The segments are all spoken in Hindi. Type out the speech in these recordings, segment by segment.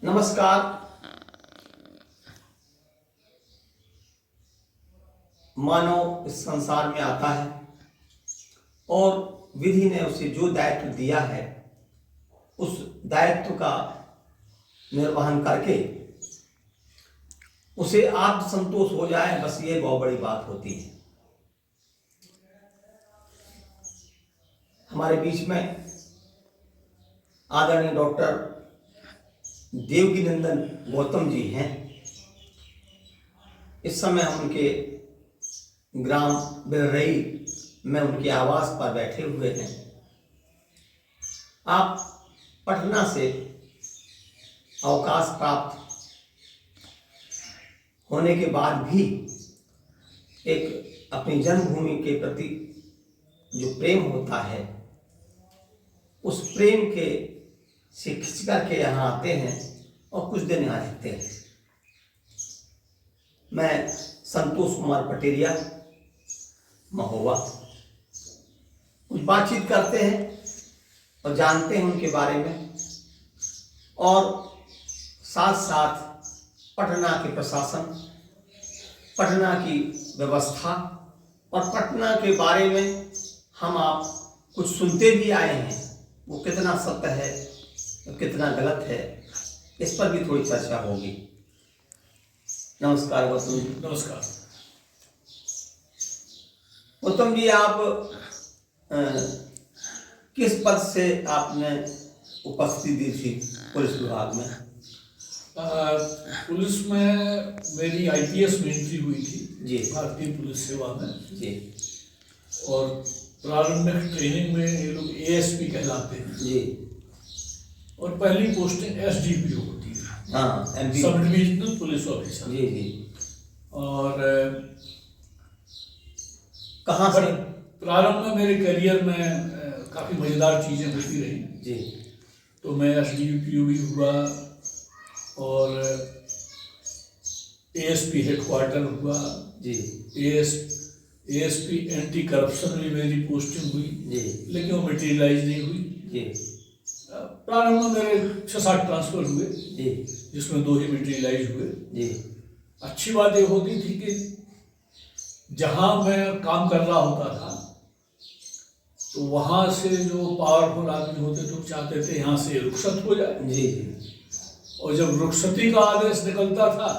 नमस्कार। मानव इस संसार में आता है और विधि ने उसे जो दायित्व दिया है उस दायित्व का निर्वहन करके उसे आत्मसंतोष हो जाए, बस ये बहुत बड़ी बात होती है। हमारे बीच में आदरणीय डॉक्टर देवकीनंदन गौतम जी हैं। इस समय हम उनके ग्राम बिलरई में उनके आवास पर बैठे हुए हैं। आप पटना से अवकाश प्राप्त होने के बाद भी एक अपनी जन्मभूमि के प्रति जो प्रेम होता है उस प्रेम के से खिंच करके यहाँ आते हैं और कुछ दिन यहाँ रहते हैं। मैं संतोष कुमार पटेरिया महोबा कुछ बातचीत करते हैं और जानते हैं उनके बारे में, और साथ साथ पटना के प्रशासन, पटना की व्यवस्था और पटना के बारे में हम आप कुछ सुनते भी आए हैं। वो कितना सत्य है, कितना गलत है, इस पर भी थोड़ी चर्चा होगी। नमस्कार गौतम जी। नमस्कार। गौतम जी, आप किस पद से आपने उपस्थिति दी थी पुलिस विभाग में? पुलिस में मेरी आईपीएस में एंट्री हुई थी जी, भारतीय पुलिस सेवा में जी, और प्रारंभिक ट्रेनिंग में ये लोग एएसपी कहलाते हैं जी, और पहली पोस्टिंग एसडीपीओ होती है, हाँ, सब डिविजनल पुलिस ऑफिसर। जी जी। और कहाँ से? प्रारंभ में मेरे करियर में काफ़ी मज़ेदार चीज़ें होती रही जी। तो मैं एसडीपीओ भी हुआ और एएसपी हेडक्वार्टर हुआ जी, एएसपी एंटी करप्शन में मेरी पोस्टिंग हुई जी, लेकिन वो मटेरियलाइज नहीं हुई जी। प्रारंभ में मेरे 6-7 ट्रांसफर हुए जी, जिसमें 2 ही मटेरियलाइज हुए जी। अच्छी बात ये होती थी कि जहाँ मैं काम कर रहा होता था तो वहाँ से जो पावरफुल आदमी होते तो चाहते थे यहाँ से रुखसत हो जाए जी, और जब रुखसती का आदेश निकलता था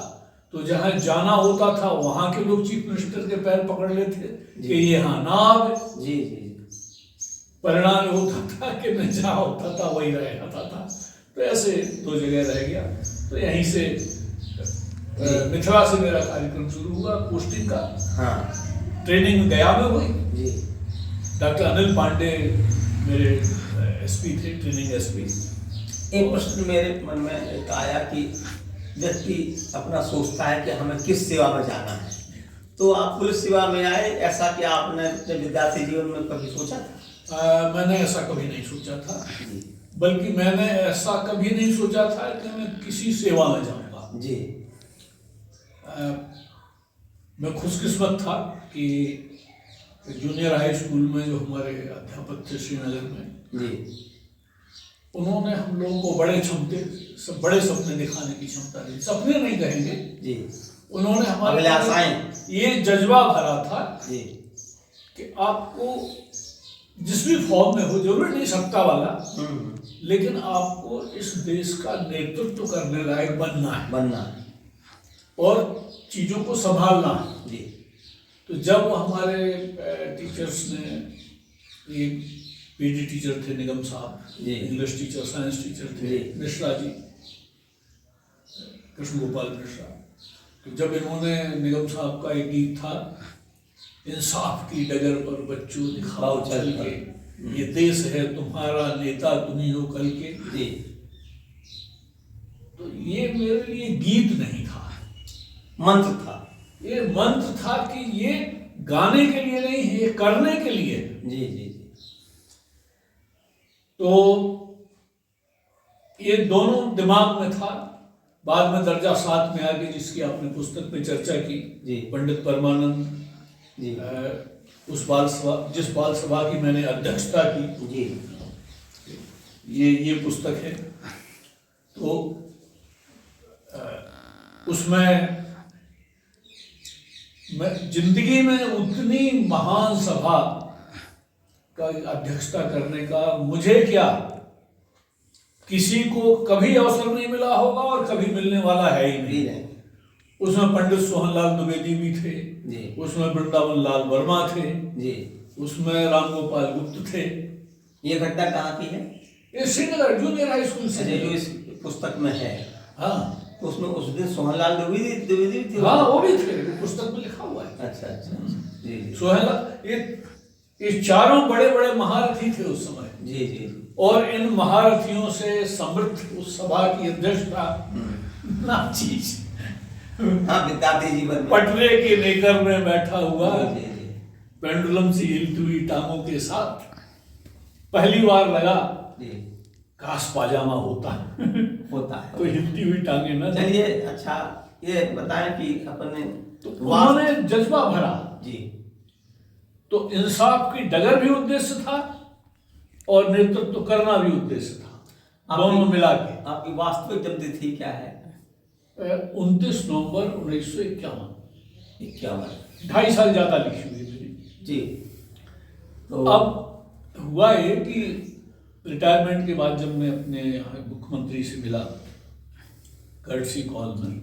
तो जहाँ जाना होता था वहाँ के लोग चीफ मिनिस्टर के पैर पकड़ लेते कि ये यहाँ ना आवे जी जी। परिणाम होता था कि मैं जहाँ होता था वही रह जाता था, तो ऐसे 2 जगह रह गया। तो यहीं से मिथिला से मेरा कार्यक्रम शुरू हुआ पोस्टिंग का। हाँ, ट्रेनिंग गया में हुई जी। डॉक्टर अनिल पांडे मेरे एसपी थे, ट्रेनिंग एसपी। एक प्रश्न मेरे मन में एक आया कि व्यक्ति अपना सोचता है कि हमें किस सेवा में जाना है, तो आप पुलिस सेवा में आए, ऐसा कि आपने अपने विद्यार्थी जीवन में कभी सोचा था? मैंने ऐसा कभी नहीं सोचा था, बल्कि मैंने ऐसा कभी नहीं सोचा था कि मैं किसी सेवा में जाऊंगा जी। मैं खुशकिस्मत था कि जूनियर हाई स्कूल में जो हमारे अध्यापक थे श्रीनगर में जी, उन्होंने हम लोगों को बड़े सपने दिखाने की क्षमता दी। सपने नहीं कहेंगे जी, उन्होंने हमारे ये जज्बा भरा था जी कि आपको जिस भी फॉर्म में हो, जरूरी नहीं सत्ता वाला, लेकिन आपको इस देश का नेतृत्व करने लायक बनना है और चीजों को संभालना है जी। तो जब हमारे टीचर्स ने, ये पीटी टीचर थे निगम साहब, इंग्लिश टीचर, साइंस टीचर थे मिश्रा जी, कृष्ण गोपाल मिश्रा, तो जब इन्होंने, निगम साहब का एक गीत था, इंसाफ की डगर पर बच्चों दिखाओ चल के, ये देश है तुम्हारा, नेता तुम्ही हो कल के जी। तो ये मेरे लिए गीत नहीं था, मंत्र था। ये मंत्र था कि ये गाने के लिए नहीं, ये करने के लिए जी जी जी। तो ये दोनों दिमाग में था। बाद में दर्जा 7 में आके, जिसकी आपने पुस्तक में चर्चा की जी, पंडित परमानंद जी, उस बाल सभा, जिस बाल सभा की मैंने अध्यक्षता की जी, ये पुस्तक है। तो उसमें मैं जिंदगी में उतनी महान सभा का अध्यक्षता करने का मुझे क्या, किसी को कभी अवसर नहीं मिला होगा और कभी मिलने वाला है ही नहीं। उसमें पंडित सोहनलाल द्विवेदी भी थे जी, उसमें वृंदावन लाल वर्मा थे जी। उसमें रामगोपाल गुप्त थे। ये घटना कहाँ की है? ये श्रीनगर जूनियर हाई स्कूल से जो इस पुस्तक में है। हाँ, उसमें उस दिन सोहनलाल द्विवेदी भी थे। हाँ वो भी थे, वो पुस्तक में लिखा हुआ है। अच्छा अच्छा, जी जी, सोहनलाल, ये चारों बड़े बड़े महारथी थे उस समय। जी जी, और इन महारथियों से समृद्ध उस सभा की अध्यक्षता ना चीज हाँ, विद्यार्थी जीवन में। पटरे के नेकर में बैठा हुआ जी जी, पेंडुलम सी हिलती हुई टांगों के साथ पहली बार लगा जी, काश पाजामा होता होता है। तो हिलती हुई टांगे ना। चलिए, अच्छा ये बताएं कि अपने तो उन्होंने जज्बा भरा जी, तो इंसाफ की डगर भी उद्देश्य था और नेतृत्व करना भी उद्देश्य था, दोनों मिला के। आपकी वास्तविक जन्मतिथि क्या है? 29 नवंबर 1951। 51। 2.5 साल ज्यादा लिखी हुई मेरी जी। तो अब हुआ ये कि रिटायरमेंट के बाद जब मैं अपने मुख्यमंत्री से मिला कर्टसी कॉल में,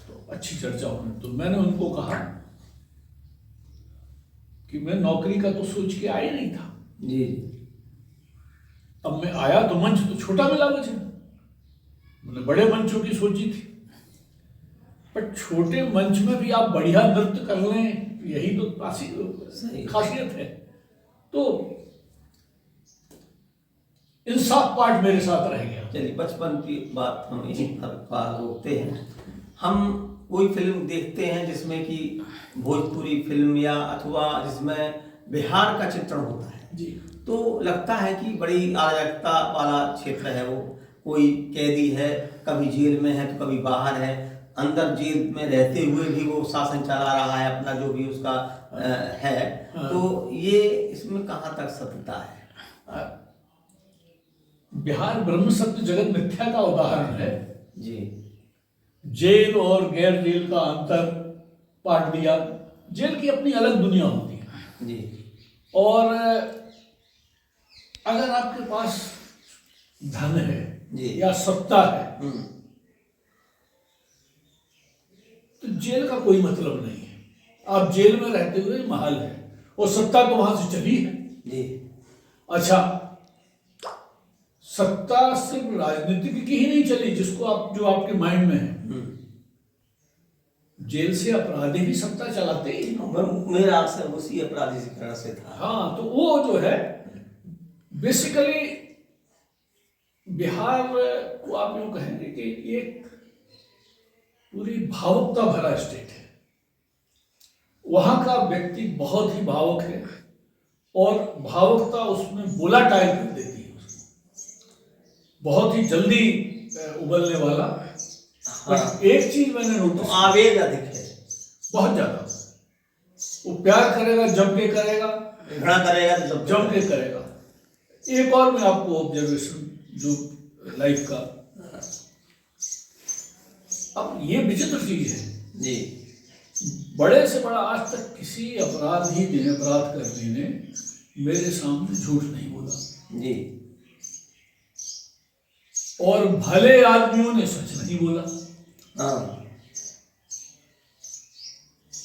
तो अच्छी चर्चा हुई, तो मैंने उनको कहा कि मैं नौकरी का तो सोच के आया नहीं था। जी, अब मैं आया तो मंच तो छोटा मिला मुझे, मैंने बड़े मंचों की सोची थी, पर छोटे मंच में भी आप बढ़िया नृत्य कर लें, यही तो खासियत है। तो इंसाफ पार्ट मेरे साथ रह गया। चलिए, बचपन की बात हम यहीं पर रोकते हैं। हम कोई फिल्म देखते हैं जिसमें कि भोजपुरी फिल्म या अथवा जिसमें बिहार का चित्रण होता है जी, तो लगता है कि बड़ी अराजकता वाला क्षेत्र है वो। कोई कैदी है, कभी जेल में है तो कभी बाहर है, अंदर जेल में रहते हुए भी वो शासन चला रहा है अपना, जो भी उसका है। तो ये इसमें कहाँ तक सत्यता है? बिहार ब्रह्म सत्य जगत मिथ्या का उदाहरण है। जी, जेल और गैर जेल का अंतर पाट दिया। जेल की अपनी अलग दुनिया होती है जी, और अगर आपके पास धन है जी, या सत्ता है तो जेल का कोई मतलब नहीं है। आप जेल में रहते हुए महल है और सत्ता तो वहां से चली है। जी। अच्छा, सत्ता सिर्फ राजनीतिक की ही नहीं चली, जिसको आप जो आपके माइंड में है, जेल से अपराधी भी सत्ता चलाते ही। मेरा अक्सर उसी अपराधीकरण से था। हाँ, तो वो जो है बेसिकली बिहार को आप यूं कहेंगे कि ये पूरी भावुकता भरा स्टेट है। वहां का व्यक्ति बहुत ही भावुक है और भावुकता उसमें वोलाटाइल कर देती है उसको, बहुत ही जल्दी उबलने वाला। हाँ। एक चीज मैंने नोटिस, आवेग अधिक है, बहुत ज्यादा। वो प्यार करेगा जम के करेगा, घृणा करेगा तो जम के करेगा। एक और मैं आपको ऑब्जर्वेशन जो लाइफ का, अब ये विचित्र चीज है जी, बड़े से बड़ा आज तक किसी अपराधी ने, अपराध करने ने मेरे सामने झूठ नहीं बोला जी, और भले आदमियों ने सच नहीं बोला। हाँ।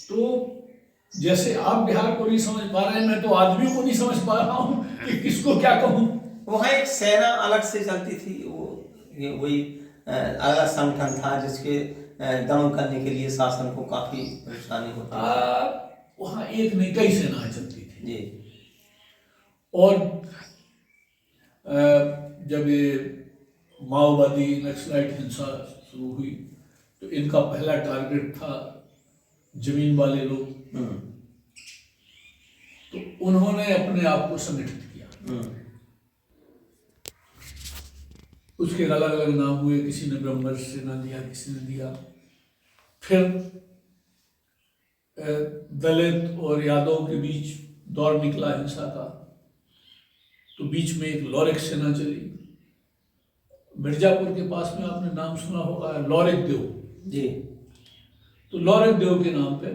तो जैसे आप बिहार को नहीं समझ पा रहे हैं, मैं तो आदमियों को नहीं समझ पा रहा हूं कि किसको क्या कहूं। वहाँ एक सेना अलग से चलती थी, वही अलग संगठन था जिसके दमन करने के लिए शासन को काफी परेशानी होती थी। वहां एक नहीं कई सेनाएं चलती थी जी, और जब ये माओवादी नक्सलाइट हिंसा शुरू हुई तो इनका पहला टारगेट था जमीन वाले लोग। तो उन्होंने अपने आप को संगठित किया। उसके अलग अलग नाम हुए, किसी ने ब्रह्मर्ष सेना दिया, किसी ने दिया। फिर दलित और यादव के बीच दौर निकला हिंसा का, तो बीच में एक लॉरेक सेना चली। मिर्जापुर के पास में आपने नाम सुना होगा, लॉरेक देव। जी। तो लॉरेंस देव के नाम पे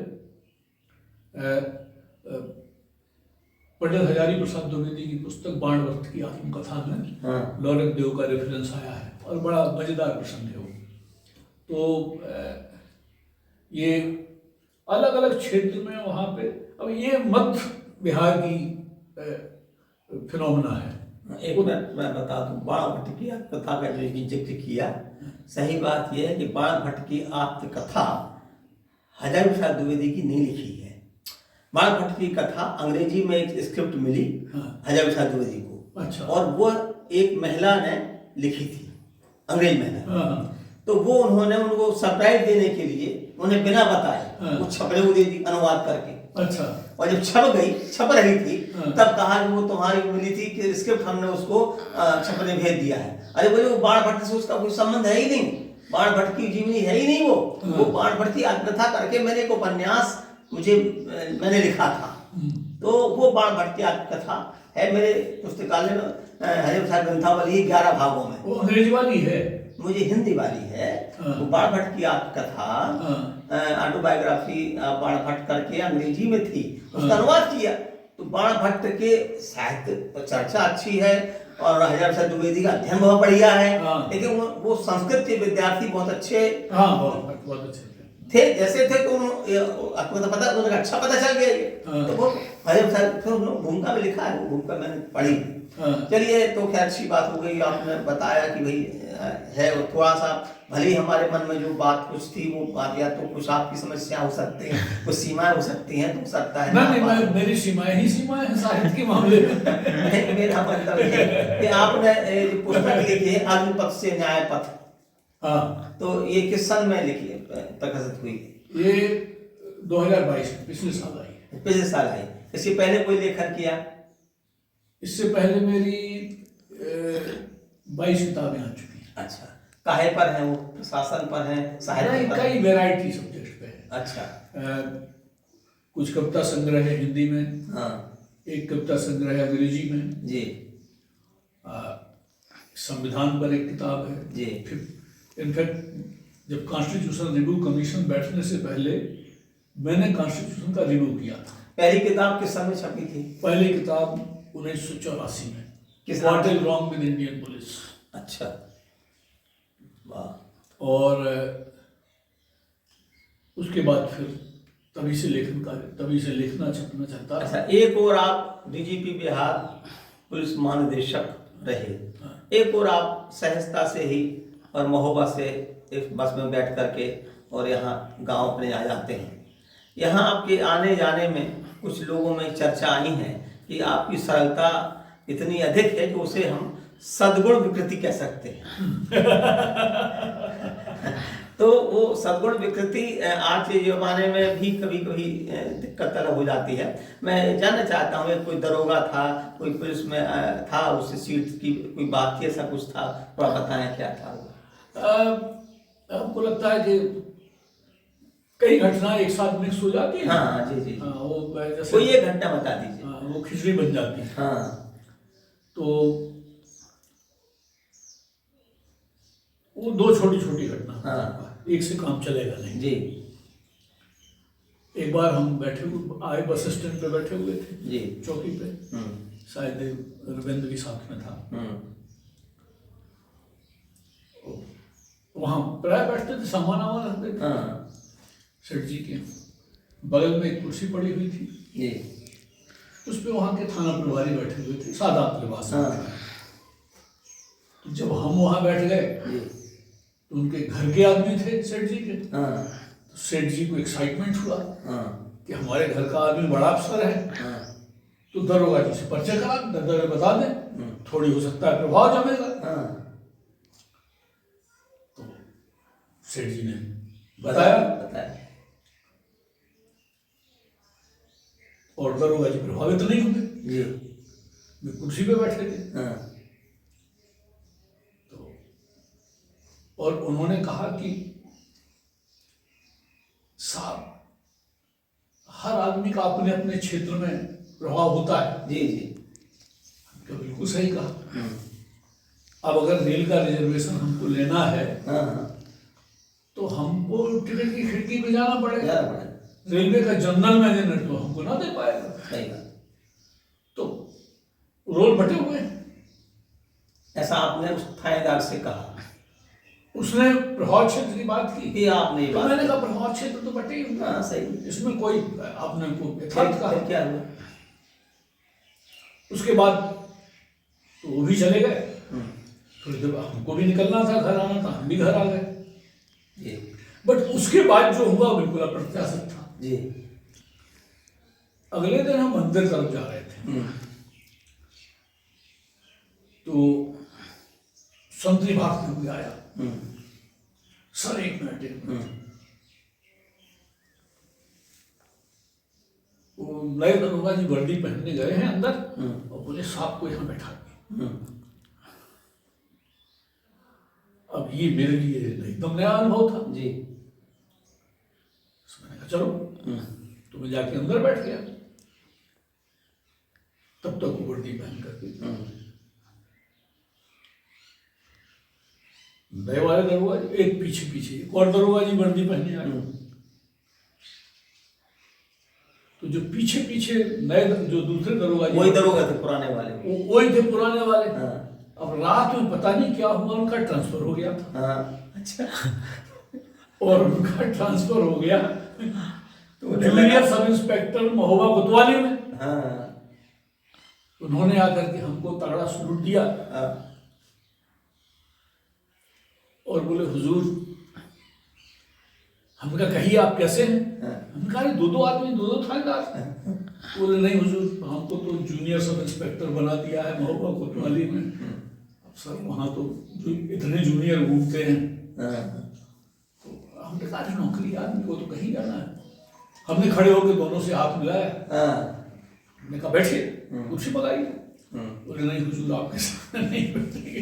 पंडित हजारी प्रसाद द्विवेदी की पुस्तक बाणभट्ट की आत्मकथा में हाँ। लॉरेंस देव का रेफरेंस आया है और बड़ा मजेदार प्रसंग है वो। तो ये अलग अलग क्षेत्र में वहाँ पे, अब ये मध्य बिहार की फिनोमेना है। एक मिनट मैं बता दूं, बाणभट्ट की आत्मकथा का जो जिक्र किया, सही बात यह है कि बाणभट्ट की आत्मकथा हजारी प्रसाद द्विवेदी की नहीं लिखी है। बाणभट्ट की कथा अंग्रेजी में एक स्क्रिप्ट मिली हजारी प्रसाद द्विवेदी को। अच्छा। और वो एक महिला ने लिखी थी, अंग्रेज महिला। तो वो उन्होंने उनको सरप्राइज देने के लिए उन्हें बिना बताए वो छपड़े को दे दी अनुवाद करके। अच्छा। और जब छप रही थी तब कहा कि वो तुम्हारी मिली थी कि स्क्रिप्ट हमने उसको छपने भेज दिया है। अरे बोले वो बाणभट्ट से उसका कोई संबंध है ही नहीं, बाणभट्ट की जीवनी है ही नहीं वो बाणभट्ट की आत्मकथा करके मैंने एक उपन्यास मैंने लिखा था। तो वो बाणभट्ट की आत्मकथा है मेरे पुस्तकालय में, हजारी प्रसाद ग्रंथावली 11 भागों में। वो अंग्रेजी वाली है, मुझे हिंदी वाली है। वो बाणभट्ट की आत्मकथा ऑटोबायोग्राफी बाणभट्ट करके अंग्रेजी में थी, उसका अनुवाद किया। तो बाणभट्ट के साहित्य चर्चा अच्छी है और हजारी प्रसाद द्विवेदी का अध्ययन बहुत बढ़िया है। लेकिन वो संस्कृत के विद्यार्थी बहुत अच्छे बहुत अच्छे थे, जैसे थे तो आपको तो पता, उन्हें अच्छा पता चल गया ये। तो वो हजारी प्रसाद फिर भूमिका में लिखा है, वो भूमिका मैंने पढ़ी। चलिए, तो खैर अच्छी बात हो गई, आपने बताया कि भाई है। और थोड़ा सा भले ही हमारे मन में जो बात कुछ थी वो बात, या तो कुछ आपकी समस्या हो सकती है, कुछ सीमाएं हो सकती हैं, तो हो सकता है नहीं, मेरी सीमाएं ही सीमाएं हैं साहित्य के मामले में। मेरा मतलब है कि आपने जो पुस्तक लिखी है अग्निपथ से न्याय पथ, तो ये किस सन में लिखी प्रकाशित हुई? ये 2022 पिछले साल आई। पिछले साल आई। इससे पहले कोई लेखन किया? इससे पहले मेरी 22 किताबें आ चुकी हैं। अच्छा, काहे पर है वो? प्रशासन पर है, साहित्य पर? कई वैरायटी सब्जेक्ट पे है। अच्छा। कुछ कविता संग्रह है हिंदी में, एक कविता संग्रह है अंग्रेजी में जी, संविधान पर एक किताब है जी। फिर इनफैक्ट जब कॉन्स्टिट्यूशन रिव्यू कमीशन बैठने से पहले मैंने कॉन्स्टिट्यूशन का रिव्यू किया था। पहली किताब किस समय छपी थी? पहली किताब 1984 में, what is wrong with Indian police. अच्छा, वाह। और उसके बाद फिर तभी से लिखना छपना चलता। अच्छा, एक और आप डीजीपी बिहार पुलिस महानिदेशक रहे, एक और आप सहजता से ही और महोबा से एक बस में बैठ करके और यहाँ गांव अपने आ जाते हैं। यहाँ आपके आने जाने में कुछ लोगों में चर्चा आई है कि आपकी सरलता इतनी अधिक है कि उसे हम सद्गुण विकृति कह सकते हैं। तो वो सद्गुण विकृति आज के जमाने में भी कभी कभी दिक्कत तरह हो जाती है। मैं जानना चाहता हूँ, कोई दरोगा था, कोई पुलिस में था, उससे सीट की कोई बात थी, ऐसा कुछ था, थोड़ा बताएं क्या था वो? हमको लगता है कि कई घटनाएं एक साथ मिक्स हो जाती है। हाँ जी जी। वो जैसे कोई एक घटना बता दीजिए। वो खिचड़ी बन जाती है। हाँ, तो वो दो छोटी छोटी घटना। हाँ, एक से काम चलेगा नहीं जी। एक बार हम आए बस स्टैंड पे बैठे हुए थे जी, चौकी पे, शायद रविंद्र भी साथ में था। वहाँ प्राय बैठते थे, सामान वामान रखते थे। सेठ जी के बगल में एक कुर्सी पड़ी हुई थी जी, उस पे वहाँ के थाना प्रभारी बैठे हुए थे, सादा लिबास में। तो जब हम वहाँ बैठ गए तो उनके घर के आदमी थे सेठ जी के। तो सेठ जी को एक्साइटमेंट हुआ कि हमारे घर का आदमी बड़ा अफसर है। तो दरोगा जी से पर्चा करा, दरोगा बता दें, थोड़ी हो सकता है प्रभाव जमेगा। तो सेठ जी ने बताया और दरोगा जी प्रभावित नहीं हुए जी। वे कुर्सी पे बैठे थे। तो और उन्होंने कहा कि साहब, हर आदमी का अपने अपने क्षेत्र में प्रभाव होता है। जी जी, तो बिल्कुल सही कहा। अब अगर रेल का रिजर्वेशन हमको लेना है तो हमको टिकट की खिड़की पे जाना पड़ेगा, ज़्यादा पड़ेगा। रेलवे का जनरल मैनेजर तो हमको ना दे पाएगा। सही बात। तो रोल बटे हुए हैं। ऐसा आपने उस थानेदार से कहा उसने प्रभाव क्षेत्र की बात की, कि आप नहीं तो बात मैंने कहा प्रभाव क्षेत्र तो बटे ही हुए, हाँ सही। इसमें कोई आपने को यथार्थ कहा। फिर क्या हुआ? उसके बाद तो वो भी चले गए। थोड़ी देर बाद हमको भी निकलना था, घर आना था, हम भी घर आ गए। जी बट उसके बाद जो हुआ बिल्कुल अप्रत्याशित था। जी। अगले दिन हम मंदिर तरफ जा रहे थे, तो संतरी भागते हुए आया। सर एक मिनट वो नए दरोगा जी वर्दी पहनने गए हैं अंदर और बोले साहब को यहाँ बैठा दिए। अब ये मेरे लिए एकदम नया अनुभव था जी। मैंने कहा चलो, तो मैं जाके अंदर बैठ गया। तब तक वो वर्दी पहन करके नए वाले दरोगा जी एक पीछे पीछे एक और दरोगा जी वर्दी पहने आए। तो जो पीछे पीछे नए जो दूसरे दरोगा जी, वही दरोगा थे पुराने वाले। वही थे पुराने वाले। हाँ। अब रात में पता नहीं क्या हुआ, उनका ट्रांसफर हो गया था। हाँ अच्छा। और उनका ट्रांसफर हो गया तो जूनियर सब इंस्पेक्टर महोबा कोतवाली में। हाँ। उन्होंने आकर के हमको तगड़ा सलूट दिया और बोले हुजूर, हमने कहा कहिए आप कैसे हैं? हमने कहा दो आदमी दो थानेदार। बोले नहीं हुजूर, हमको तो जूनियर सब इंस्पेक्टर बना दिया है महोबा कोतवाली में। अब सर वहाँ तो जो इतने जूनियर घूमते हैं। तो हमने कहा नौकरी आदमी को तो कहीं जाना है। हमने खड़े होकर दोनों से हाथ मिलाया। हमने कहा बैठिए, कुर्सी पकाइए। बोले नहीं हुजूर आपके सामने नहीं बैठेंगे।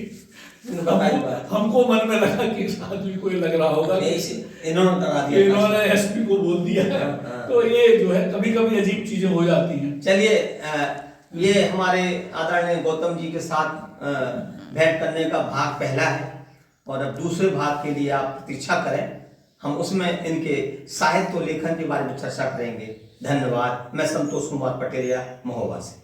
हमको मन में लगा कि इस आदमी को ये लग रहा होगा इन्होंने करा दिया, इन्होंने एसपी को बोल दिया है। तो ये जो है कभी कभी अजीब चीजें हो जाती हैं। चलिए, ये हमारे आदरणीय गौतम जी के साथ भेंट करने का भाग पहला है और अब दूसरे भाग के लिए आप प्रतीक्षा करें। हम उसमें इनके साहित्य लेखन के बारे में चर्चा करेंगे। धन्यवाद। मैं संतोष कुमार पटेरिया, महोबा से।